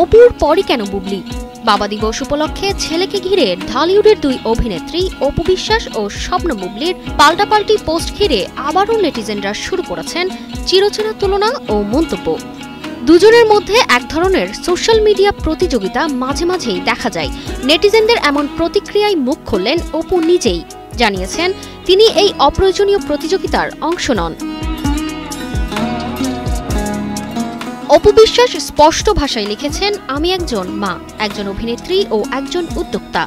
অপুর পরই কেন বুবলি? বাবা দিবস উপলক্ষে ছেলেকে ঘিরে ঢালিউডের দুই অভিনেত্রী অপু বিশ্বাস ও স্বপ্ন বুবলির পাল্টাপাল্টি পোস্ট ঘিরে আবারও নেটিজেনরা শুরু করেছেন চিরচেনা তুলনা ও মন্তব্য। দুজনের মধ্যে এক ধরনের সোশ্যাল মিডিয়া প্রতিযোগিতা মাঝে মাঝেই দেখা যায়। নেটিজেনদের এমন প্রতিক্রিয়ায় মুখ খুললেন অপু নিজেই। জানিয়েছেন তিনি এই অপ্রয়োজনীয় প্রতিযোগিতার অংশ নন। অপু বিশ্বাস স্পষ্ট ভাষায় লিখেছেন, আমি একজন মা, একজন অভিনেত্রী ও একজন উদ্যোক্তা।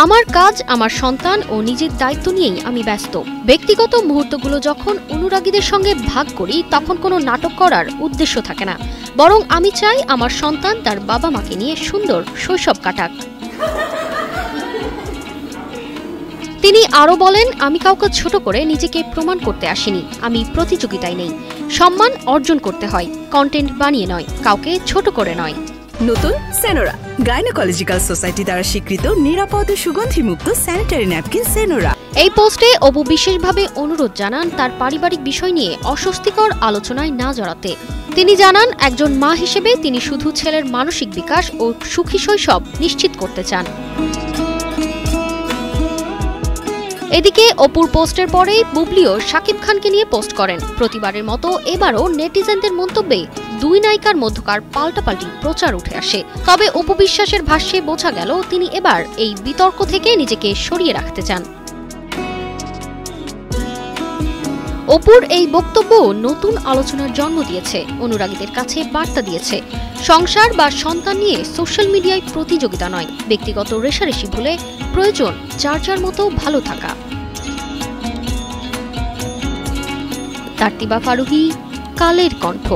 আমার কাজ, আমার সন্তান ও নিজের দায়িত্ব নিয়েই আমি ব্যস্ত। ব্যক্তিগত মুহূর্তগুলো যখন অনুরাগীদের সঙ্গে ভাগ করি তখন কোনো নাটক করার উদ্দেশ্য থাকে না, বরং আমি চাই আমার সন্তান তার বাবা মাকে নিয়ে সুন্দর শৈশব কাটাক। তিনি আরও বলেন, আমি কাউকে ছোট করে নিজেকে প্রমাণ করতে আসিনি, আমি প্রতিযোগিতায় নেই। সম্মান অর্জন করতে হয়, কন্টেন্ট বানিয়ে নয়, কাউকে ছোট করে নয়। নতুন সেনোরা, গাইনোকোলজিক্যাল সোসাইটি দ্বারা স্বীকৃত নিরাপদ ও সুগন্ধিমুক্ত স্যানিটারি ন্যাপকিন সেনোরা। এই পোস্টে অপু বিশেষভাবে অনুরোধ জানান তার পারিবারিক বিষয় নিয়ে অস্বস্তিকর আলোচনায় না জড়াতে। তিনি জানান, একজন মা হিসেবে তিনি শুধু ছেলের মানসিক বিকাশ ও সুখী শৈশব নিশ্চিত করতে চান। এদিকে অপুর পোস্টের পরেই বুবলিও শাকিব খানকে নিয়ে পোস্ট করেন। প্রতিবারের মতো এবারও নেটিজেনদের মন্তব্যে দুই নায়িকার মধ্যকার পাল্টাপাল্টি প্রচার উঠে আসে। তবে অপু বিশ্বাসের ভাষ্যে বোঝা গেল তিনি এবার এই বিতর্ক থেকে নিজেকে সরিয়ে রাখতে চান। অপুর এই বক্তব্য নতুন আলোচনার জন্ম দিয়েছে, অনুরাগীদের কাছে বার্তা দিয়েছে। সংসার বা সন্তান নিয়ে সোশ্যাল মিডিয়ায় প্রতিযোগিতা নয়, ব্যক্তিগত রেষারেষি ভুলে প্রয়োজন যার যার মতো ভালো থাকা। তারতিবা ফারুহী, কালের কণ্ঠ।